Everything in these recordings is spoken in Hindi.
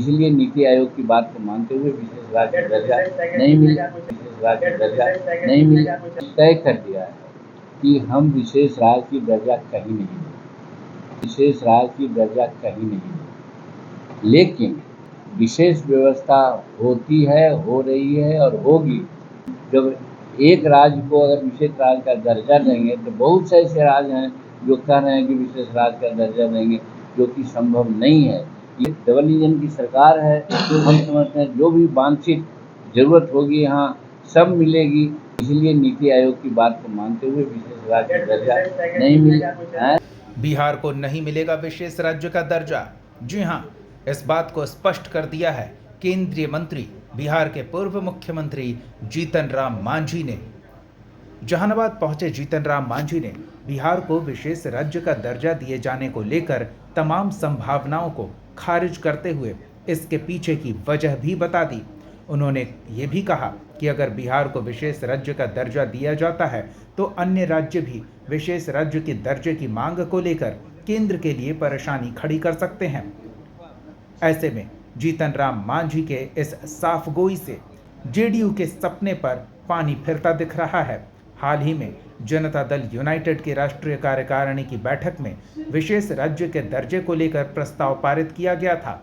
इसलिए नीति आयोग की बात को मानते हुए विशेष राज्य दर्जा नहीं मिला, तय कर दिया है कि हम विशेष राज्य की दर्जा कहीं नहीं देंगे, विशेष राज्य की दर्जा कहीं नहीं देंगे। लेकिन विशेष व्यवस्था होती है, हो रही है और होगी। जब एक राज्य को अगर विशेष राज्य का दर्जा देंगे तो बहुत से ऐसे राज्य हैं जो कह रहे हैं कि विशेष राज्य का दर्जा देंगे, जो कि संभव नहीं है। ये डबल इंजन की सरकार है, तो हम समझते हैं जो भी वांछित जरूरत होगी यहाँ सब मिलेगी। इसलिए नीति आयोग की बात को मानते हुए विशेष राज्य का दर्जा नहीं मिला। बिहार को नहीं मिलेगा विशेष राज्य का दर्जा। जी हाँ, इस बात को स्पष्ट कर दिया है केंद्रीय मंत्री बिहार के पूर्व मुख्यमंत्री जीतन राम मांझी ने। जहानाबाद पहुंचे जीतन राम मांझी ने बिहार को विशेष राज्य का दर्जा दिए जाने को लेकर तमाम संभावनाओं को खारिज करते हुए इसके पीछे की वजह भी बता दी। उन्होंने ये भी कहा कि अगर बिहार को विशेष राज्य का दर्जा दिया जाता है तो अन्य राज्य भी विशेष राज्य के दर्जे की मांग को लेकर केंद्र के लिए परेशानी खड़ी कर सकते हैं। ऐसे में जीतन राम मांझी के इस साफगोई से जेडीयू के सपने पर पानी फिरता दिख रहा है। हाल ही में जनता दल यूनाइटेड की राष्ट्रीय कार्यकारिणी की बैठक में विशेष राज्य के दर्जे को लेकर प्रस्ताव पारित किया गया था।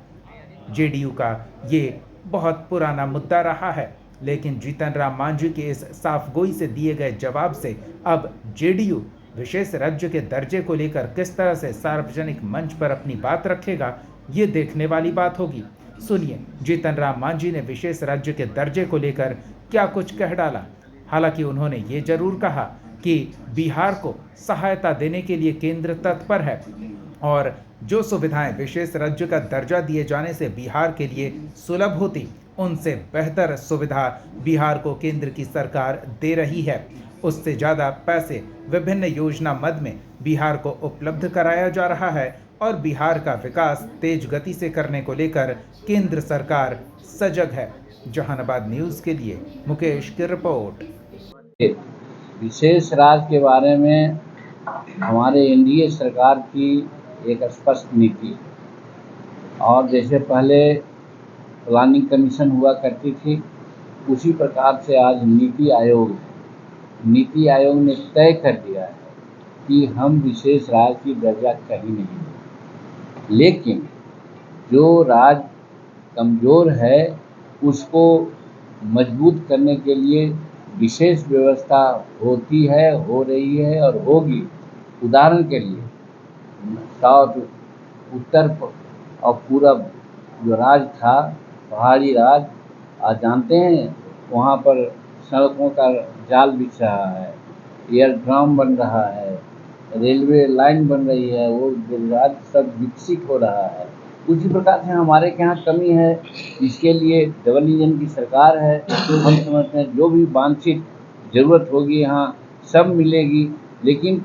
जेडीयू का ये बहुत पुराना मुद्दा रहा है, लेकिन जीतन राम मांझी के इस साफगोई से दिए गए जवाब से अब जेडीयू विशेष राज्य के दर्जे को लेकर किस तरह से सार्वजनिक मंच पर अपनी बात रखेगा, ये देखने वाली बात होगी। सुनिए जीतन राम मांझी ने विशेष राज्य के दर्जे को लेकर क्या कुछ कह डाला। हालांकि उन्होंने ये जरूर कहा कि बिहार को सहायता देने के लिए केंद्र तत्पर है और जो सुविधाएं विशेष राज्य का दर्जा दिए जाने से बिहार के लिए सुलभ होती, उनसे बेहतर सुविधा बिहार को केंद्र की सरकार दे रही है। उससे ज़्यादा पैसे विभिन्न योजना मद में बिहार को उपलब्ध कराया जा रहा है और बिहार का विकास तेज गति से करने को लेकर केंद्र सरकार सजग है। जहानाबाद न्यूज़ के लिए मुकेश की रिपोर्ट। विशेष राज्य के बारे में हमारे एनडीए सरकार की एक स्पष्ट नीति, और जैसे पहले प्लानिंग कमीशन हुआ करती थी, उसी प्रकार से आज नीति आयोग ने तय कर दिया है कि हम विशेष राज्य की दर्जा कहीं नहीं देंगे। लेकिन जो राज्य कमज़ोर है उसको मजबूत करने के लिए विशेष व्यवस्था होती है, हो रही है और होगी। उदाहरण के लिए साउथ, उत्तर और पूरब जो राज्य था, पहाड़ी राज्य, आज जानते हैं वहाँ पर सड़कों का जाल बिछ रहा है, एयरड्रम बन रहा है, रेलवे लाइन बन रही है, वो राज्य सब विकसित हो रहा है। उसी प्रकार से हमारे यहाँ कमी है, इसके लिए डबल इंजन की सरकार है, तो हम समझते हैं जो भी वांछित जरूरत होगी यहाँ सब मिलेगी। लेकिन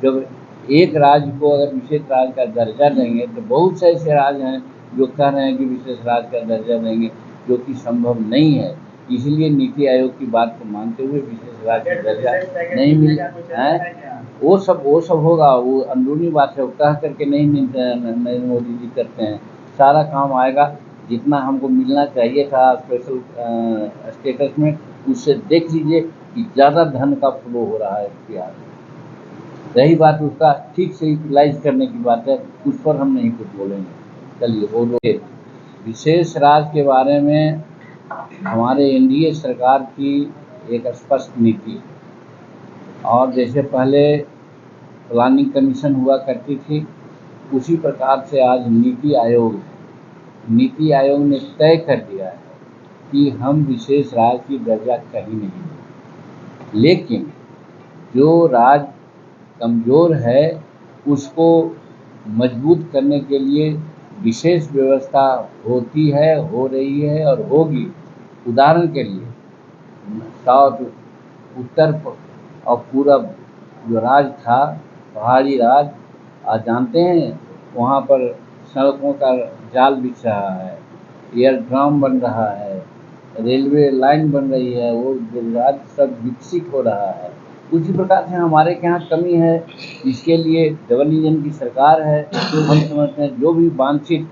जब एक राज्य को अगर विशेष राज्य का दर्जा देंगे तो बहुत से ऐसे राज्य हैं जो कह रहे हैं कि विशेष राज्य का दर्जा देंगे, जो कि संभव नहीं है। इसलिए नीति आयोग की बात को मानते हुए विशेष राज्य का दर्जा नहीं मिला है। वो सब होगा, वो अंदरूनी बात है, वो कह करके नहीं नरेंद्र मोदी जी करते हैं। सारा काम आएगा, जितना हमको मिलना चाहिए था स्पेशल स्टेटस में, उससे देख लीजिए कि ज़्यादा धन का फ्लो हो रहा है बिहार में। रही बात उसका ठीक से यूटिलाइज करने की बात है, उस पर हम नहीं कुछ बोलेंगे। चलिए बोलो। विशेष राज्य के बारे में हमारे एनडीए सरकार की एक स्पष्ट नीति, और जैसे पहले प्लानिंग कमीशन हुआ करती थी, उसी प्रकार से आज नीति आयोग ने तय कर दिया है कि हम विशेष राज्य की दर्जा कहीं नहीं देंगे। लेकिन जो राज्य कमज़ोर है उसको मजबूत करने के लिए विशेष व्यवस्था होती है, हो रही है और होगी। उदाहरण के लिए साउथ, उत्तर और पूरब जो राज्य था, पहाड़ी राज्य, आज जानते हैं वहाँ पर सड़कों का जाल बिछ रहा है, एयरड्रम बन रहा है, रेलवे लाइन बन रही है, वो राज्य सब विकसित हो रहा है। उसी प्रकार से हमारे यहाँ कमी है, इसके लिए डबल इंजन की सरकार है, तो हम समझते हैं जो भी वांछित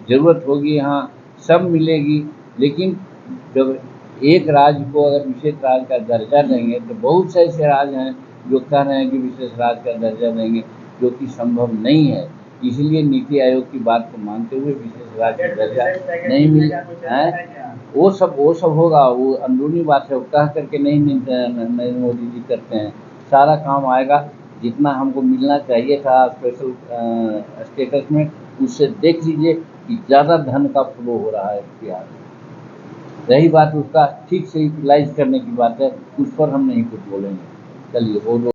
जरूरत होगी यहाँ सब मिलेगी। लेकिन जब एक राज्य को अगर विशेष राज्य का दर्जा देंगे तो बहुत से ऐसे राज्य हैं जो कह रहे हैं कि विशेष राज्य का दर्जा देंगे, जो कि संभव नहीं है। इसलिए नीति आयोग की बात को मानते हुए विशेष राज्य का दर्जा नहीं मिल है। वो सब होगा, वो अंदरूनी बात है, वो कह करके नहीं नरेंद्र मोदी जी करते हैं। सारा काम आएगा, जितना हमको मिलना चाहिए था स्पेशल स्टेटस में, उससे देख लीजिए कि ज़्यादा धन का फ्लो हो रहा है बिहार में। रही बात उसका ठीक से यूटिलाइज करने की बात है, उस पर हम नहीं कुछ बोलेंगे। चलिए वो